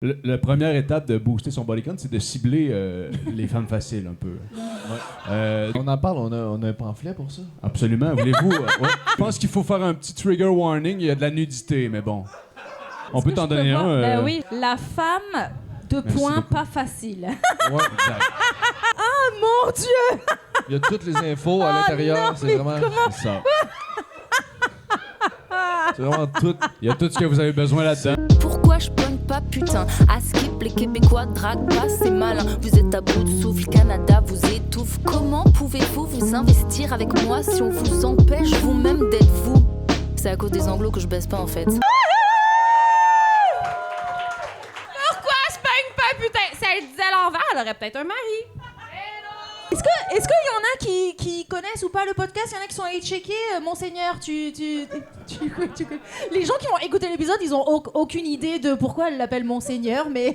La première étape de booster son body count, c'est de cibler les femmes faciles un peu. Ouais. On en parle, on a un pamphlet pour ça. Absolument. Voulez-vous? Ouais. Je pense qu'il faut faire un petit trigger warning. Il y a de la nudité, mais bon. On peut t'en donner un. Ben oui, la femme, points, pas facile. Ouais, exact. Ah mon Dieu! Il y a toutes les infos à l'intérieur. Non, C'est vraiment. C'est ça. C'est vraiment tout. Il y a tout ce que vous avez besoin là-dedans. Pourquoi je pogne pas putain? À skip, les Québécois draguent pas, c'est malin. Vous êtes à bout de souffle, Canada vous étouffe. Comment pouvez-vous vous investir avec moi si on vous empêche vous-même d'être vous? C'est à cause des anglos que je baisse pas en fait. Pourquoi je pogne pas putain? Si elle disait à l'envers, elle aurait peut-être un mari. Est-ce qu'il y en a qui connaissent ou pas le podcast? Il y en a qui sont allés checker? Monseigneur, les gens qui vont écouter l'épisode, ils ont aucune idée de pourquoi elle l'appelle Monseigneur, mais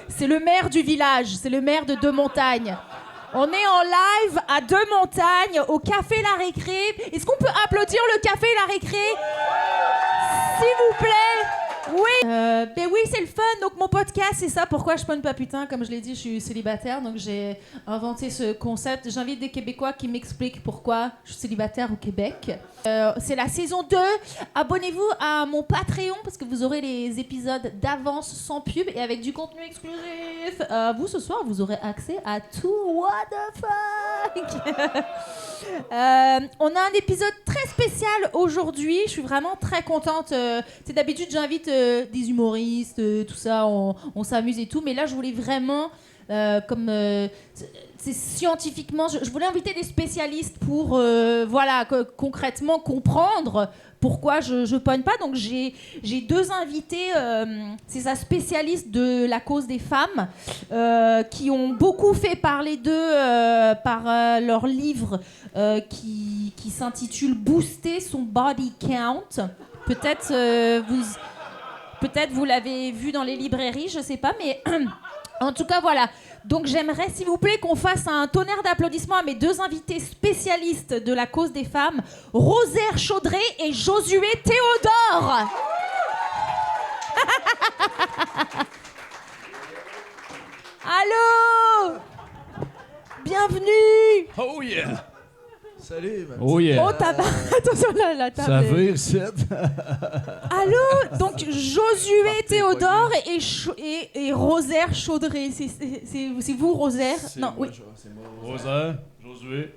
c'est le maire du village, c'est le maire de Deux-Montagnes. On est en live à Deux-Montagnes, au Café La Récré. Est-ce qu'on peut applaudir le Café La Récré? S'il vous plaît. Oui, ben oui, c'est le fun. Donc mon podcast, c'est ça. Pourquoi je pogne pas putain? Comme je l'ai dit, je suis célibataire, donc j'ai inventé ce concept. J'invite des Québécois qui m'expliquent pourquoi je suis célibataire au Québec. C'est la saison 2. Abonnez-vous à mon Patreon parce que vous aurez les épisodes d'avance sans pub et avec du contenu exclusif. Vous, ce soir, vous aurez accès à tout. What the fuck? On a un épisode très spécial aujourd'hui. Je suis vraiment très contente. D'habitude, j'invite des humoristes, tout ça, on s'amuse et tout. Mais là, je voulais vraiment, c'est scientifiquement, je voulais inviter des spécialistes pour, concrètement comprendre pourquoi je pogne pas. Donc, j'ai deux invités, c'est ça, spécialistes de la cause des femmes, qui ont beaucoup fait parler d'eux par leur livre qui s'intitule « Booster son body count ». Peut-être vous l'avez vu dans les librairies, je sais pas, mais en tout cas, voilà. Donc j'aimerais, s'il vous plaît, qu'on fasse un tonnerre d'applaudissements à mes deux invités spécialistes de la cause des femmes, Rosaire Chaudré et Josué Théodore. Allô? Bienvenue. Oh yeah! Salut, man. Oh yeah! Oh, tabac. Attention, la table. Ça est- vire, c'est. Allô? Donc, Josué Théodore et Rosaire Chaudré. C'est vous, Rosaire? Non, oui. C'est moi. Rosa, Josué.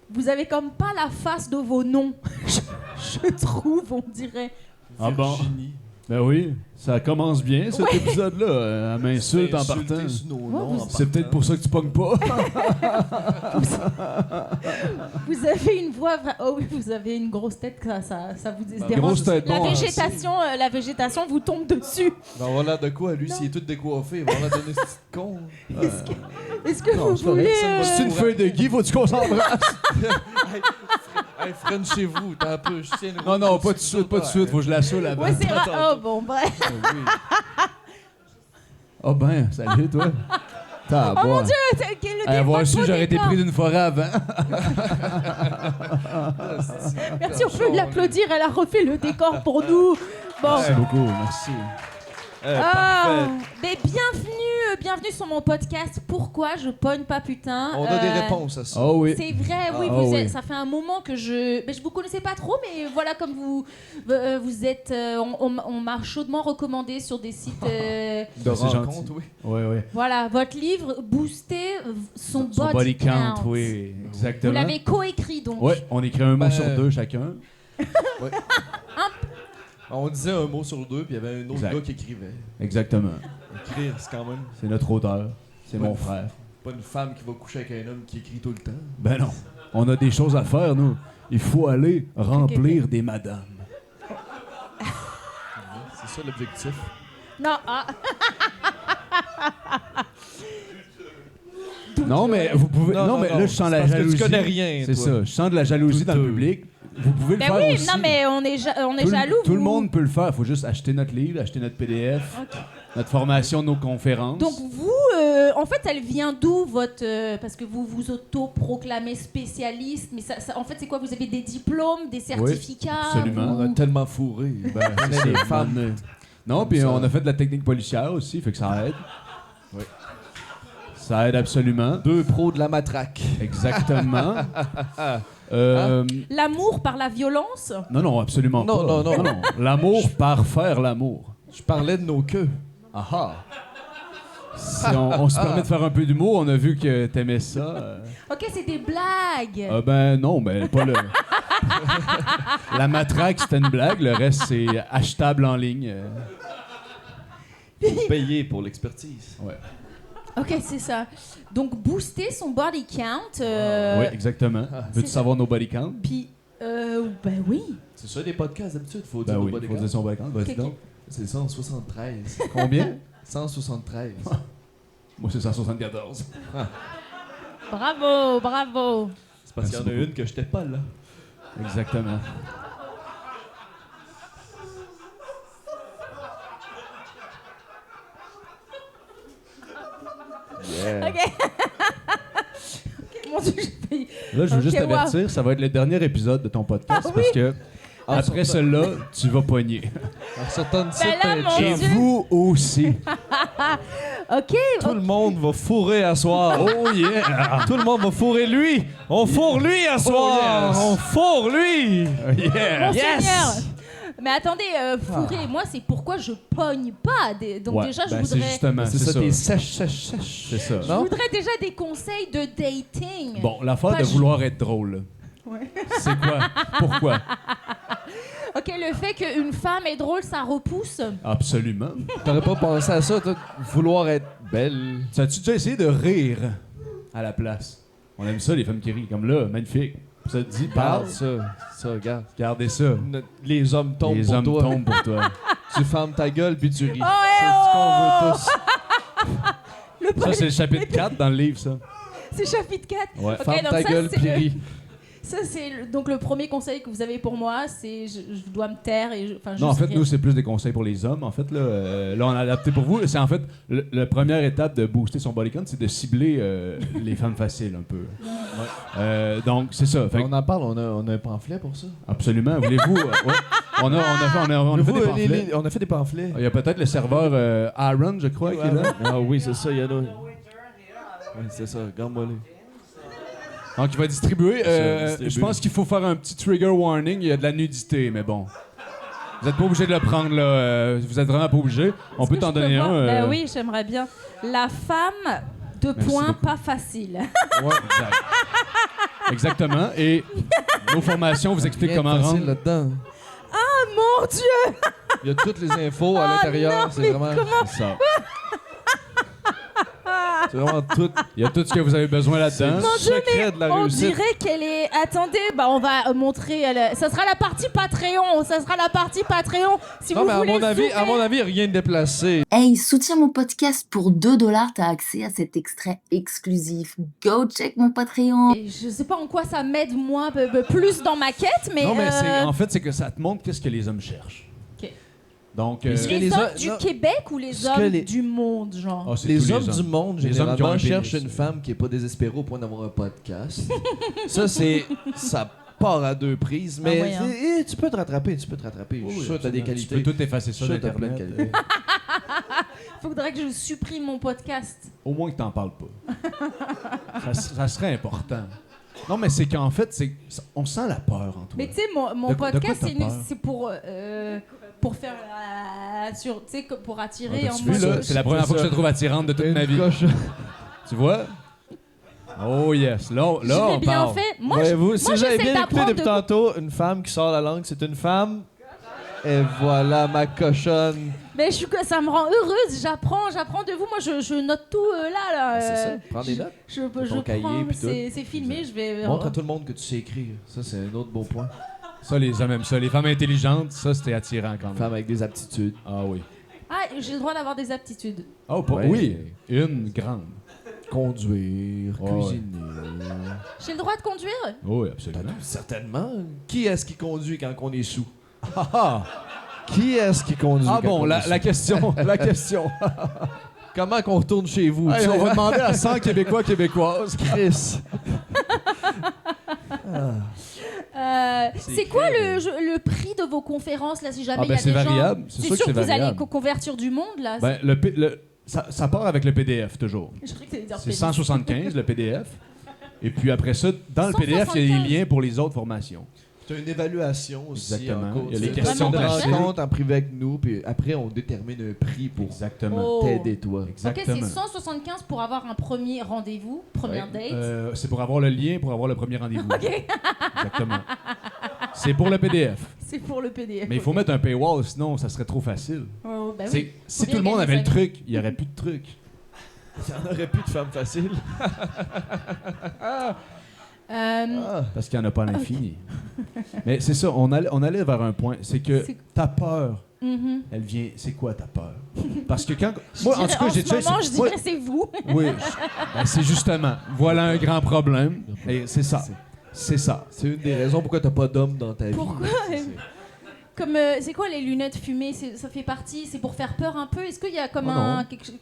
Vous avez comme pas la face de vos noms. je trouve, on dirait. Ah bon? Virginie. Ben oui, ça commence bien cet épisode-là. Elle m'insulte en Insulté partant. sur nos Ouais, noms en C'est peut-être partant. pour ça que tu pognes pas. Vous avez une voix... Oh oui, vous avez une grosse tête, ça vous dérange. grosse tête, La bon, végétation vous tombe dessus. Ben voilà de quoi, lui, s'il est tout décoiffé, il va la donner ce petit con. Est-ce que Non, vous c'est pas vrai, voulez... ça me va C'est une feuille de Guy, faut-tu qu'on s'embrasse? Hey, French-chez-vous, t'as un peu, je tiens le Non, pas de suite, faut que je la saoule avant. Ouais, c'est oh, bon, bref. Oh ben, salut toi. Oh mon Dieu, quel le Voir si beau j'aurais été décor. pris d'une forêt avant. Merci, on peut l'applaudir, elle a refait le décor pour nous. Bon. Merci beaucoup, merci. Mais bienvenue sur mon podcast Pourquoi je pogne pas putain. On a des réponses à ça. Oh oui. C'est vrai, oui, ça fait un moment que je vous connaissais pas trop, mais voilà, comme vous êtes, on m'a chaudement recommandé sur des sites. De C'est rencontre, oui. Oui. Voilà, votre livre Booster son Son body count, oui, exactement. Vous l'avez coécrit donc. Oui, on écrit un mot Ben, sur deux chacun. Ouais. On disait un mot sur deux, puis il y avait un autre Exact. gars qui écrivait. Exactement. Écrire, c'est quand même C'est notre auteur. C'est Ouais. mon frère. pas une femme qui va coucher avec un homme qui écrit tout le temps. Ben non. On a des choses à faire, nous. Il faut aller remplir des madames. C'est ça l'objectif. Non, Non, mais vous pouvez. Non, mais là, je sens la parce que jalousie. tu connais rien, C'est toi. ça. Je sens de la jalousie dans le public. Vous pouvez le Ben faire oui, aussi. non, mais on est jaloux. Tout le vous. monde peut le faire. Il faut juste acheter notre livre, acheter notre PDF, notre formation, nos conférences. Donc vous, en fait, elle vient d'où votre... parce que vous vous auto-proclamez spécialiste, mais en fait, c'est quoi? Vous avez des diplômes, des certificats? absolument. On a tellement fourré. Ben, On c'est est des ça, femmes. man. Non, puis Ça- on a fait de la technique policière aussi, fait que ça aide. Oui. Ça aide absolument. 2 pros de la matraque. Exactement. Euh, L'amour par la violence? Non, absolument Non, pas. non. L'amour par faire l'amour. Je parlais de nos queues. Ah ah. Si on se permet de faire un peu d'humour, on a vu que t'aimais ça. Ok, c'est des blagues. Ben non, ben pas le... La matraque, c'était une blague. Le reste, c'est achetable en ligne. Payé pour l'expertise. Ouais. Ok, c'est ça. Donc, booster son body count. Oui, exactement. Veux-tu c'est savoir nos body count? Puis, ben oui. C'est ça, des podcasts d'habitude, faut Ben dire oui, au bas des faut gars. dire son body count. Vas-y Ok, donc. C'est 173. Combien? 173. Moi, c'est 174. Bravo, bravo. C'est parce qu'il y en a Merci une que j'étais pas là. Exactement. Yeah. Ok. Ok, mon Dieu, j'ai failli. Là, je veux Ok, juste wow. t'avertir, ça va être le dernier épisode de ton podcast Ah parce oui? que après celui-là, tu vas pogner. En sortant de site, Ben là, mon Et Dieu. vous aussi. Ok. tout le monde va fourrer à soir. Oh yeah! Tout le monde va fourrer lui. On fourre lui à soir. yes. On fourre lui. Yeah! Monseigneur. Mais attendez, fourré, moi, c'est pourquoi je pogne pas. Donc Ouais, déjà, je ben, c'est voudrais... justement, C'est ça, t'es sèche. C'est ça. Je Non? voudrais déjà des conseils de dating. Bon, l'affaire Pas de ju- vouloir être drôle, là. Ouais. C'est quoi? Pourquoi? Ok, le fait qu'une femme est drôle, ça repousse. Absolument. T'aurais pas pensé à ça, toi, vouloir être belle. Ça as-tu déjà essayé de rire à la place? On aime ça, les femmes qui rient. Comme là, magnifique. Ça te dit, parle. Parle ça, regarde. Gardez ça. Les hommes tombent Les pour hommes toi. tombent pour toi. Tu fermes ta gueule puis tu ris. Oh, hey, C'est ce qu'on veut tous. Le Ça, premier- c'est le chapitre 4 dans le livre, ça. c'est chapitre 4. Ouais. Ok, Ferme donc ta ça, gueule c'est puis le- ris. Ça, c'est donc le premier conseil que vous avez pour moi, c'est je dois me taire et enfin. Non, en juste fait, rire. nous, c'est plus des conseils pour les hommes. En fait, là, on a adapté pour vous. C'est en fait, la première étape de booster son body count, c'est de cibler les femmes faciles un peu. Donc, c'est ça. Fait que- On en parle, on a un pamphlet pour ça. absolument. Voulez-vous... ouais. On a fait des pamphlets. On a fait des pamphlets. Il y a peut-être le serveur Aaron, je crois, qui est là. Ah oui, c'est ça, il y en a. Oui, c'est ça, regarde-moi les. Donc, il va distribuer. distribue. Je pense qu'il faut faire un petit trigger warning. Il y a de la nudité, mais bon. Vous n'êtes pas obligé de le prendre, là. Vous êtes vraiment pas obligé. On peut Est-ce t'en que je donner peux un. voir? Ben oui, j'aimerais bien. La femme de Merci points beaucoup. pas facile. Ouais, exact. Exactement. Et nos formations vous expliquent comment facile rendre. là-dedans. Mon Dieu! Il y a toutes les infos à l'intérieur, c'est vraiment, C'est ça. c'est vraiment tout. Il y a tout ce que vous avez besoin là-dedans. Mon Dieu, secret de la on réussite. dirait qu'elle est. Attendez, bah on va montrer. Ça sera la partie Patreon. Ça sera la partie Patreon. Si Non, vous mais voulez à mon zoomer. avis, rien de déplacé. Hey, soutiens mon podcast pour 2$, t'as accès à cet extrait exclusif. Go check mon Patreon. Et je sais pas en quoi ça m'aide moi plus dans ma quête, mais. Non, mais en fait, c'est que ça te montre qu'est-ce que les hommes cherchent. Ok. Donc, Est-ce que les les hommes hommes- du non. Québec ou les Est-ce que hommes les- du monde, genre. ah, c'est Les tous hommes du monde, Les hommes qui ont généralement, un cherchent pénis. une femme qui est pas désespérée au point d'avoir un podcast. Ça part à deux prises, mais ouais, hein. tu peux te rattraper, Je suis sûr que t'as des Tu qualités. peux tout effacer ça Je suis sûr que t'as plein de d'Internet. qualités. Faudrait que je supprime mon podcast. Au moins que t'en parles pas. ça serait important. Non, mais c'est qu'en fait, on sent la peur en toi. Mais tu sais, mon De quoi podcast, t'as peur? c'est pour faire tu sais, pour attirer Ah, en t'as-tu vu, mode. là? C'est la première fois que je te trouve attirante de toute ma vie. Tu vois? Oh yes. Là, Je l'ai on bien parle. fait. Moi, Voyez-vous, moi, si j'avais j'essaie bien écouté d'apprendre depuis de- tantôt, une femme qui sort la langue, c'est une femme. Et voilà ma cochonne. Mais ça me rend heureuse. J'apprends de vous. Moi, je note tout là. C'est ça, prends des notes. Je ton cahier, prends. puis tout. C'est filmé. Je vais. Montre à tout le monde que tu sais écrire. Ça, c'est un autre beau point. Ça, les hommes aiment ça. Les femmes intelligentes, ça, c'était attirant quand Une même. femme avec des aptitudes. Ah oui. Ah, j'ai le droit d'avoir des aptitudes. Oh, Ouais. oui. Une grande. Conduire, Ouais, cuisiner. J'ai le droit de conduire. Oui, absolument. Certainement. Qui est-ce qui conduit quand on est sous? Ah, ah. Qui est-ce qui conduit Ah quand bon, on est la sous? question. La question. Comment qu'on retourne chez vous? Hey, tu sais? on va demander à 100 Québécois, Québécoises. Chris. C'est quoi le prix de vos conférences, là, si jamais il y a c'est des variable. gens... C'est C'est sûr sûr que que vous allez variable. convertir du monde, là. Ben, ça part avec le PDF, toujours. Je croyais que t'allais dire C'est pénis. 175, le PDF. Et puis après ça, dans le PDF, il y a 175. des liens pour les autres formations. C'est une évaluation aussi. Exactement. en cours. Il y a les C'est questions de cachées. rencontre en privé avec nous, puis après, on détermine un prix pour Exactement. Oh. t'aider, toi. Ok, Exactement. c'est 175 pour avoir un premier rendez-vous, première date. C'est pour avoir le lien, pour avoir le premier rendez-vous. Exactement. C'est pour le PDF. C'est pour le PDF. Mais il faut mettre un paywall, sinon ça serait trop facile. Oh, ben C'est- oui. Si Faut tout le bien monde gagner avait le sa vie. truc, il n'y aurait plus de truc. Il y en aurait plus de femmes faciles. Parce qu'il n'y en a pas à l'infini. Mais c'est ça, on allait vers un point. C'est que C'est- ta peur, Mhm. elle vient. C'est quoi ta peur? Parce que quand. Je Moi, en dirais- tout cas, j'ai ce moment, je moi- dirais c'est vous. Oui, ben, c'est justement. Voilà un grand problème. Et c'est ça. C'est ça. C'est une des raisons pourquoi t'as pas d'homme dans ta vie. Pourquoi? C'est- Comme c'est quoi les lunettes fumées? Ça fait partie. C'est pour faire peur un peu. Est-ce qu'il y a comme Oh un non. quelque chose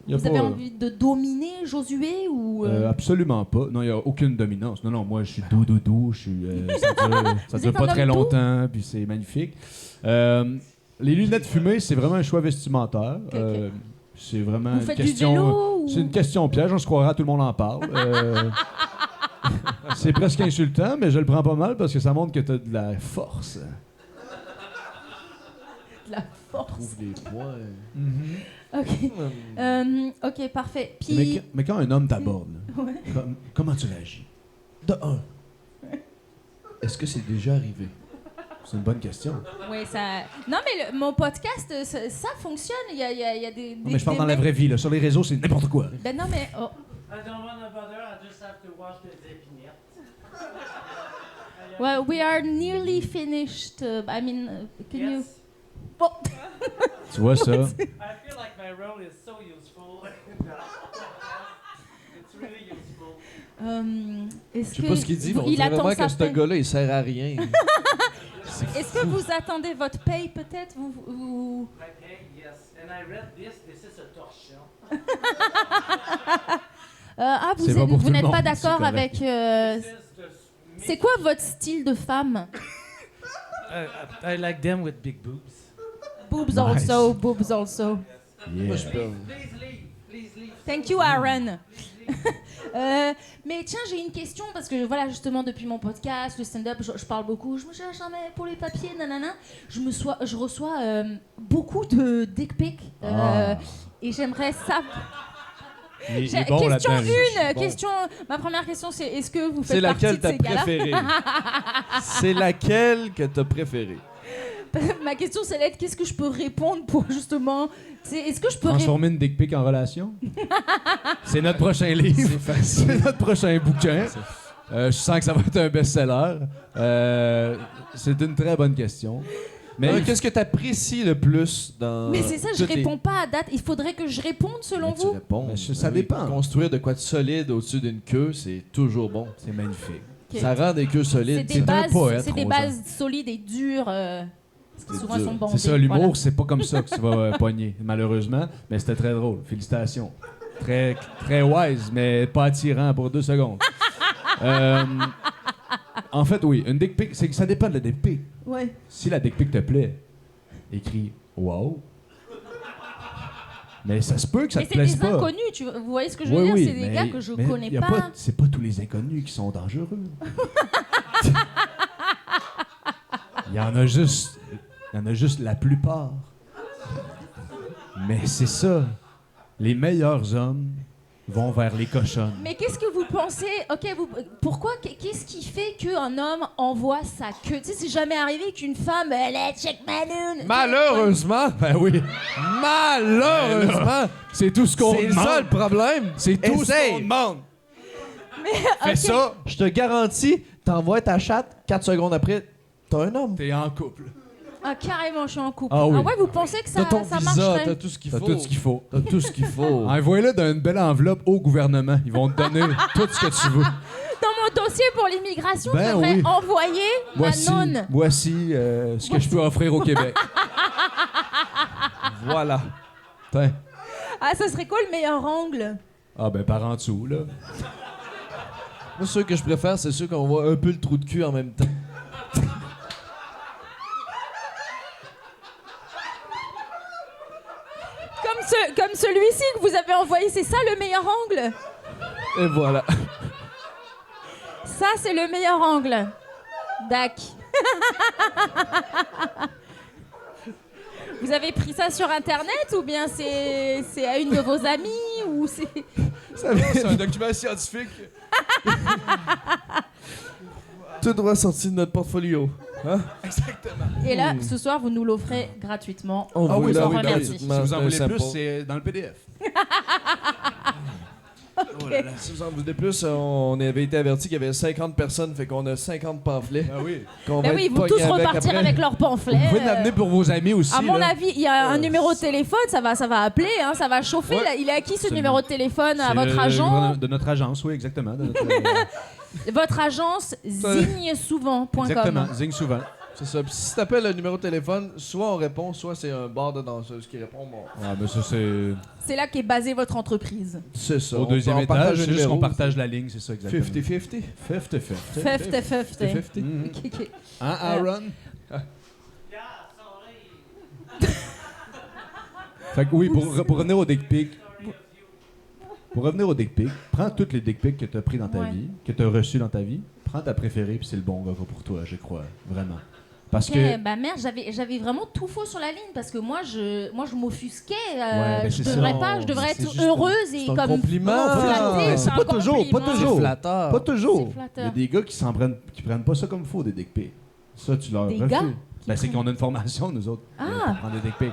Y a vous pas, avez envie de dominer Josué ou Absolument pas. Non, il n'y a aucune dominance. Non, non, moi, je suis doux. Je suis, ça Vous dure êtes pas un très homme doux? longtemps, puis c'est magnifique. Les lunettes fumées, c'est vraiment un choix vestimentaire. Ok, ok. C'est vraiment vous une faites question. du vélo ou... C'est une question piège, on se croira, tout le monde en parle. C'est presque insultant, mais je le prends pas mal parce que ça montre que tu as de la force. de la force. Trouve les points. Ok. Ok, parfait. Puis Mais quand un homme t'aborde, là, Ouais. comment tu réagis? De un, Est-ce que c'est déjà arrivé? c'est une bonne question. ouais, ça. Non, mais mon podcast, ça fonctionne. Il y a des. Non, mais je parle des dans la mecs- vraie vie. Là. Sur les réseaux, c'est n'importe quoi. Ben non, mais oh. I don't want to bother, I just have to wash the épinettes. Well, we are nearly finished. I mean, can you? Yes. Oh. Tu vois ça? I feel like my role is so useful. It's really useful. Est-ce Je sais pas ce qu'il dit, mais on il dirait attend vraiment sa que ce paye. gars-là, il sert à rien. Est-ce que vous attendez votre paye peut-être vous... Okay, yes. And I read this. This is a torsion. C'est pas pour tout vous le n'êtes pas monde, d'accord c'est correct. avec. This is the C'est quoi votre style de femme? I like them with big boobs. Boobs Nice. also, boobs also. Yeah. Moi, je peux. Please leave. Please leave. Thank you, Aaron. Mais tiens, j'ai une question parce que voilà, justement, depuis mon podcast, le stand-up, je parle beaucoup. Je me cherche jamais pour les papiers, nanana. Je reçois beaucoup de dick pics et j'aimerais savoir. Il est bon Question là-dedans, lui. une, question. Ma première question, c'est est-ce que vous C'est faites partie laquelle de t'as ces gars-là? préférée? C'est laquelle que t'as préférée? Ma question, c'est d'être qu'est-ce que je peux répondre pour justement. Est-ce que je peux répondre? Transformer une dick pic en relation? C'est notre prochain livre. C'est notre prochain bouquin. Je sens que ça va être un best-seller. C'est une très bonne question. Mais Qu'est-ce que t'apprécies le plus dans. Mais c'est ça, je toutes les- réponds pas à date. Il faudrait que je réponde selon Mais tu vous. réponds. Mais ça Oui, dépend. Construire de quoi de solide au-dessus d'une queue, c'est toujours bon. c'est magnifique. Ok. Ça rend des queues C'est solides. des C'est un bases, poète, c'est des Rosa. bases solides et dures. Qui souvent dur. sont bandées. C'est ça, l'humour, Voilà. c'est pas comme ça que tu vas pogner, malheureusement. Mais c'était très drôle. Félicitations. Très, très wise, mais pas attirant pour 2 secondes. En fait, oui, une dick pic, c'est que ça dépend de la dick pic. Ouais. Si la dick pic te plaît, écris « wow ». Mais ça se peut que ça Mais te c'est plaise des pas. inconnus, vous voyez ce que je veux Oui, dire? oui, C'est des mais- gars que je mais connais y a pas. C'est pas tous les inconnus qui sont dangereux. Il y en a juste la plupart. Mais c'est ça. Les meilleurs hommes vont vers les cochonnes. Mais qu'est-ce que vous pensez? Ok, pourquoi? Qu'est-ce qui fait qu'un homme envoie sa queue? Tu sais, c'est jamais arrivé qu'une femme, let's check my noon. Malheureusement, Ben oui, malheureusement, c'est tout ce qu'on c'est demande. ça le problème. C'est tout ce Essaye. qu'on demande. Fais ok. ça, Je te garantis, t'envoies ta chatte, 4 secondes après, t'as un homme. t'es en couple. Ah, carrément, je suis en couple. Ah oui. ouais, vous pensez que ça, T'as ton ça visa, marcherait? t'as tout ce qu'il T'as faut. tout ce qu'il faut. T'as tout ce qu'il faut. Envoie-le dans une belle enveloppe au gouvernement. Ils vont te donner tout ce que tu veux. Dans mon dossier pour l'immigration, Ben je devrais oui. envoyer Voici, ma nonne. voici ce que je peux offrir au Québec. Voilà. Tiens. Ah, ça serait quoi le meilleur angle? Ah ben par en dessous, là. Moi, ceux que je préfère, c'est ceux qu'on voit un peu le trou de cul en même temps. celui-ci que vous avez envoyé, c'est ça le meilleur angle? Et voilà. Ça, c'est le meilleur angle. Dac. Vous avez pris ça sur Internet ou bien c'est à une de vos amies ou c'est... C'est un document scientifique. Tout droit sorti de notre portfolio. Hein? Exactement. Et là, ce soir, vous nous l'offrez gratuitement. On vous l'a l'offre remercie. gratuitement. Si vous en voulez C'est plus, sympa. c'est dans le PDF. Oh là là, si vous en voulez plus, on avait été averti qu'il y avait 50 personnes, fait qu'on a 50 pamphlets. Ah oui. Qu'on Ben va oui, être ils vont pognés tous repartir après. avec leurs pamphlets. Vous pouvez l'amener pour vos amis aussi. À mon là. avis, il y a un numéro de téléphone, ça va appeler, hein, ça va chauffer. Ouais. Là. Il est à qui ce Absolument. numéro de téléphone? À C'est votre le agent? gouvernement de notre agence, oui, exactement. De notre, Votre agence zignesouvent.com. exactement, zigne souvent. C'est ça. Puis si t'appelles le numéro de téléphone, soit on répond, soit c'est un bar de danseuse qui répond. Bon, Ah, ben ça, c'est C'est là qu'est basée votre entreprise. c'est ça. au On deuxième partage étage, le c'est juste numéro. qu'on partage la ligne, c'est ça, exactement. 50-50. 50-50. Fefte, fefte. 50-50. Mhm. Ok, ok. Hein, Aaron? Fait que oui, pour revenir au dick pic, prends toutes les dick pics que tu as pris dans ta Ouais. vie, que tu as reçus dans ta vie, prends ta préférée, puis c'est le bon gars pour toi, je crois, vraiment. Parce Ok, que... bah merde, j'avais vraiment tout faux sur la ligne parce que moi je m'offusquais. ben je c'est devrais ça. pas, je devrais C'est être juste- heureuse et c'est un comme compliment. flattée, C'est un pas toujours, pas compliment. toujours. Flatteur. Pas toujours. C'est Il y flatteur. a des gars qui prennent pas ça comme faux, des dick pics. Ça, tu leur Des refuses. gars Ben, c'est qu'on a une formation, nous autres, Ah. pour prendre des dick pics.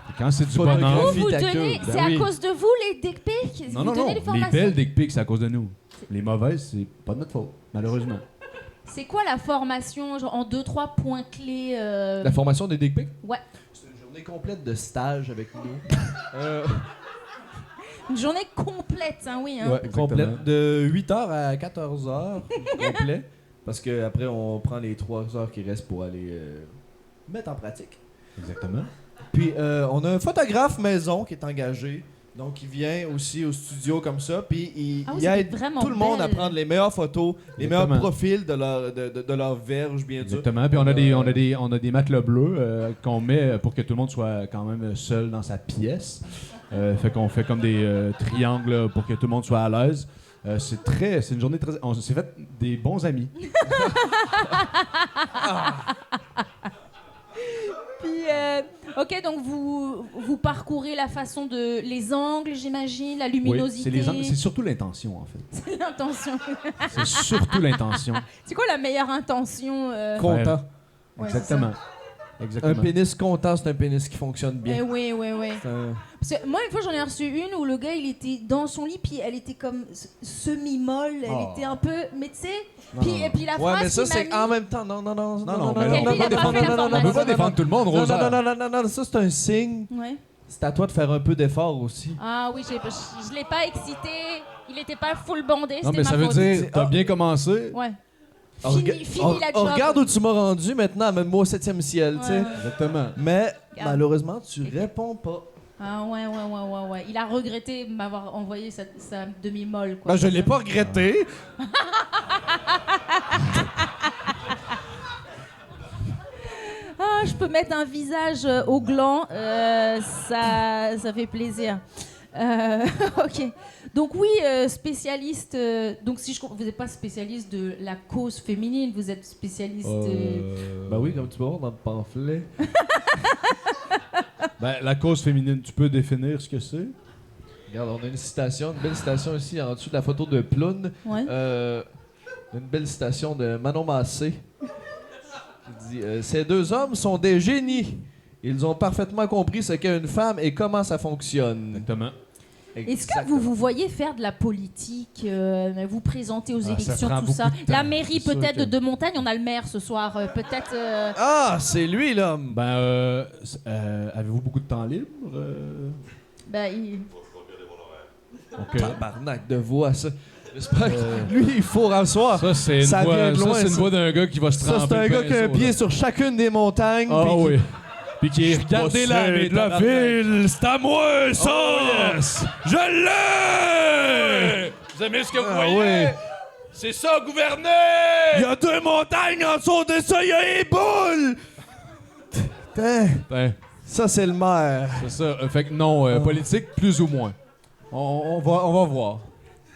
Et quand c'est du Photographie. bonheur... Vous ta donnez, queue. c'est Ben oui. à cause de vous les dick pics? Non, vous non, donnez non. les Les formations? belles dick pics, c'est à cause de nous. Les mauvaises, c'est pas de notre faute, malheureusement. C'est quoi la formation, genre en 2-3 points clés La formation des dick pics? Ouais. C'est une journée complète de stage avec nous. Une journée complète, hein, oui. Hein. Ouais, Exactement. complète. De 8h à 14h, complet. Parce qu'après, on prend les 3 heures qui restent pour aller mettre en pratique. Exactement. Puis, on a un photographe maison qui est engagé. Donc, il vient aussi au studio comme ça. Puis, il Ah oui, il c'est aide vraiment tout le monde à belle. prendre les meilleures photos, les meilleurs Exactement. profils de leur verge, bien sûr. Exactement. Puis on a des matelas bleus qu'on met pour que tout le monde soit quand même seul dans sa pièce. Fait qu'on fait comme des triangles là, pour que tout le monde soit à l'aise. C'est une journée très... On s'est fait des bons amis. Puis, ok, donc vous parcourez la façon de les angles, j'imagine, la Oui, luminosité. c'est surtout l'intention, en fait. C'est l'intention. C'est surtout l'intention. C'est quoi la meilleure intention Content. Ouais, Exactement. Un Exactement. pénis content, c'est un pénis qui fonctionne Eh bien. oui, oui, oui. C'est un- Parce que moi, une fois, j'en ai reçu une où le gars, il était dans son lit, puis elle était comme semi-molle, elle Oh. était un peu... Mais tu sais, Non, puis, non, non. et puis la Ouais, phrase mais ça, qu'il m'a c'est mis- en même temps. Non, Non, mais non, on non, peut il a pas fait défendre- l'information. on peut pas défendre tout le monde, Non, Rosa. non, ça, c'est un signe. Ouais. C'est à toi de faire un peu d'effort aussi. Ah oui, je l'ai pas excité, il était pas full bandé, Non, c'était mais ma ça veut faute. dire, t'as bien commencé. Ouais. Rega- Fini la job. Regarde où tu m'as rendu maintenant, amène-moi au 7e ciel, tu sais. Ouais. Exactement. Mais Regarde. malheureusement, tu réponds pas. Ah ouais. Il a regretté de m'avoir envoyé sa demi-molle, quoi. Ben, je l'ai pas regretté. Ah, je peux mettre un visage au gland, ça fait plaisir. Ok. Donc oui, spécialiste. Donc si vous n'êtes pas spécialiste de la cause féminine, vous êtes spécialiste. Ben oui, comme tu peux voir dans le pamphlet. Ben, la cause féminine, tu peux définir ce que c'est? Regarde, on a une citation, une belle citation ici en dessous de la photo de Ploune. Ouais. Une belle citation de Manon Massé. Qui dit Ces deux hommes sont des génies. Ils ont parfaitement compris ce qu'est une femme et comment ça fonctionne. Exactement. Est-ce que vous voyez faire de la politique, vous présenter aux Ah, ça élections, prend tout beaucoup ça? de temps. La mairie C'est sûr peut-être que- de Montagne, on a le maire ce soir, peut-être... Ah, c'est lui l'homme. Ben, avez-vous beaucoup de temps libre? bah, il- Ok. Tabarnak de voix, ça. J'espère que lui, il faut rasseoir. Ça, c'est une Ça voix, vient de loin, ça, c'est une ça. voix d'un gars qui va se Ça, tremper c'est un le gars qui a un pinceau, pied là. sur chacune des montagnes. Ah puis qui- oui. Puis qui est regardez là, mais de la ville, c'est à moi, ça! Oh, yes. Je l'ai! Vous aimez ce que vous Ah voyez? oui. C'est ça, gouverner! Il y a 2 montagnes en dessous de ça, il y a les boules! Putain. Ben, Ça, c'est le maire. C'est ça. Fait que non, politique, plus ou moins. On va voir.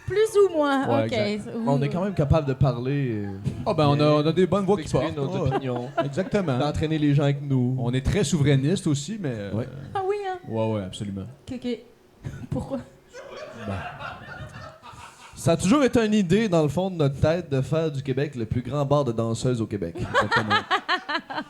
Plus ou moins, Ouais, ok. exact. On est quand même capable de parler, Ah ben, on a des bonnes voix qui d'exprimer portent. nos Ouais. opinions, Exactement. d'entraîner les gens avec nous. On est très souverainiste aussi, mais... Ouais. Ah oui, hein. Ouais, absolument. Ok. Pourquoi? Ça a toujours été une idée, dans le fond de notre tête, de faire du Québec le plus grand bar de danseuses au Québec.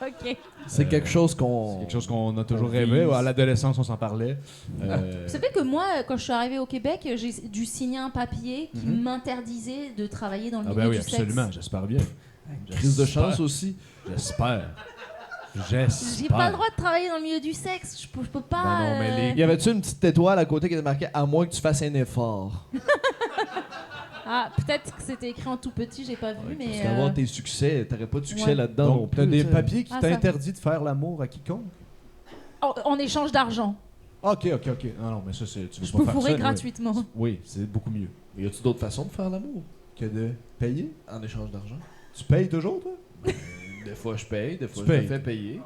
Ok. C'est quelque chose qu'on... C'est quelque chose qu'on a toujours on rêvé. vise. À l'adolescence, on s'en parlait. Vous savez que moi, quand je suis arrivée au Québec, j'ai dû signer un papier qui m'interdisait de travailler dans le Ah milieu ben oui, du sexe. absolument. J'espère bien. Prise de chance aussi. J'espère. J'ai pas le droit de travailler dans le milieu du sexe. Je peux pas. Ben non, mais Y avait-tu une petite étoile à côté qui était marquée « À moins que tu fasses un effort Ah, peut-être que c'était écrit en tout petit, j'ai pas vu, ». mais. Parce qu'avoir tes succès, t'aurais pas de succès Ouais. là-dedans non Donc, plus. t'as des tu sais. papiers qui Ah, ça. t'interdisent de faire l'amour à quiconque? En échange d'argent. Ok. Non, mais ça, c'est... Tu veux Je pas peux faire fourrer ça, gratuitement. Oui, c'est beaucoup mieux. Y a-tu d'autres façons de faire l'amour Que de payer? en échange d'argent? Tu payes toujours, toi? Des fois, je paye, des fois, Tu je me payes. fais payer.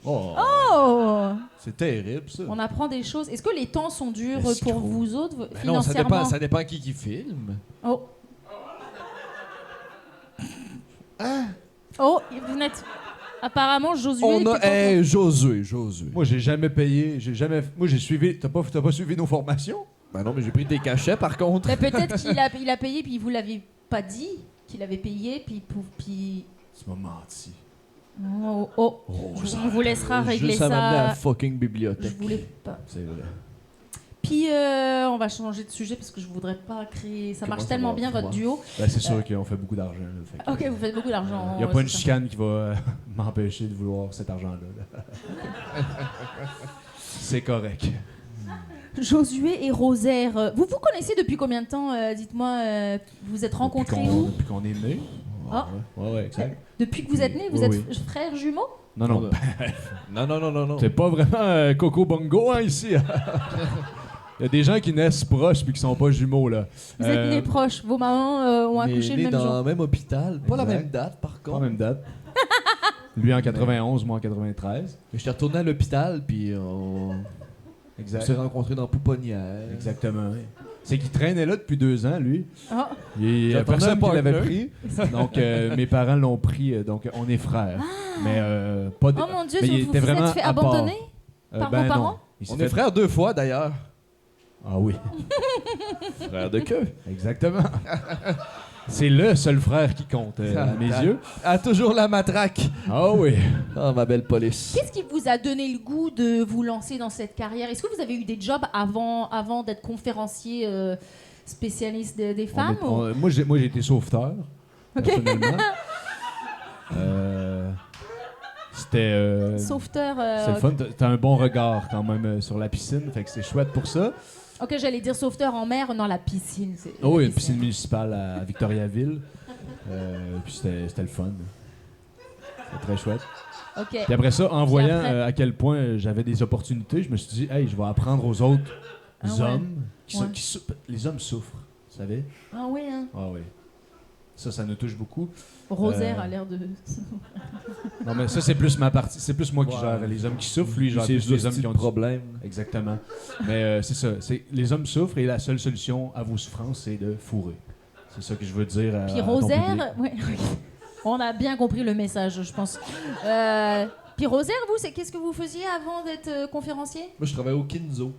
Oh! Oh! C'est terrible, ça. On apprend des choses. Est-ce que les temps sont durs Escroc. pour vous autres, Ben non, financièrement? ça dépend qui filme. Oh. Oh, vous n'êtes... Apparemment, Josué... On était a... pas Hey, Josué. Moi, j'ai jamais payé. Moi, j'ai suivi... T'as pas suivi nos formations? Ben non, mais j'ai pris des cachets, par contre. Mais peut-être qu'il a payé, puis vous l'avez pas dit qu'il avait payé, puis... Tu m'as menti. Oh. On vous laissera régler Juste à m'amener à la ça. fucking Je bibliothèque. voulais pas. C'est vrai. Puis, on va changer de sujet parce que je voudrais pas créer... Ça Comment marche ça tellement va, bien, votre moi? duo. Ben, c'est sûr qu'on fait beaucoup d'argent. là, fait que- Ok, vous faites beaucoup d'argent. Il n'y a pas une c'est ça. chicane qui va m'empêcher de vouloir cet argent-là. là. C'est correct. Josué et Rosaire, vous vous connaissez depuis combien de temps dites-moi, vous êtes rencontrés où? Depuis qu'on est né. Ah. Ouais, exact. Depuis que vous êtes nés, vous Oui, êtes oui. frères jumeaux? Non. Non. C'est pas vraiment Coco Bongo, hein, ici. Il y a des gens qui naissent proches puis qui sont pas jumeaux, là. Vous êtes nés proches, vos mamans ont accouché le Nés même dans jour. le même hôpital. Pas la Exact. même date, par Pas contre. en même date. Lui en 91, moi en 93. Mais j'étais retourné à l'hôpital, puis on Exact. s'est rencontrés dans Pouponnière. Exactement. Oui. C'est qu'il traînait là depuis 2 ans, lui. Ah, Il y a J'attendais personne un qui l'avait partner. pris. Donc, mes parents l'ont pris. Donc, on est frères. Mais pas de... oh mon Dieu, mais il vous était vous vraiment êtes fait à part. abandonner par vos non. parents? Il s'est On fait- est frères 2 fois, d'ailleurs. Ah oui, Frères de queue. exactement. C'est le seul frère qui compte, à mes yeux. A toujours la matraque. Ah oui. Ah, ma belle police. Qu'est-ce qui vous a donné le goût de vous lancer dans cette carrière? Est-ce que vous avez eu des jobs avant d'être conférencier spécialiste des femmes? ou- Moi, j'ai été sauveteur. Ok. Personnellement. C'était... Sauveteur. c'est le fun. T'as un bon regard quand même sur la piscine. Fait que c'est chouette pour ça. Ok, j'allais dire sauveteur en mer, non, la piscine. Oh oui, une piscine municipale à Victoriaville. Puis c'était le fun. C'était très chouette. Ok. Puis après ça, en voyant après- à quel point j'avais des opportunités, je me suis dit, hey, je vais apprendre aux autres Ah ouais. hommes. Ouais. Les hommes souffrent, vous savez? Ah oui, hein. Ah oui. Ça nous touche beaucoup. Rosaire a l'air de. Non, mais ça, c'est plus ma partie. C'est plus moi qui Ouais. gère les hommes qui souffrent. Lui, il gère C'est plus les hommes qui ont du problème. Exactement. Mais c'est ça. Les hommes souffrent et la seule solution à vos souffrances, c'est de fourrer. C'est ça que je veux dire à Puis ton public. Rosaire, ouais, oui. On a bien compris le message, je pense. Puis Rosaire, vous, qu'est-ce que vous faisiez avant d'être conférencier? Moi, je travaille au Kinzo.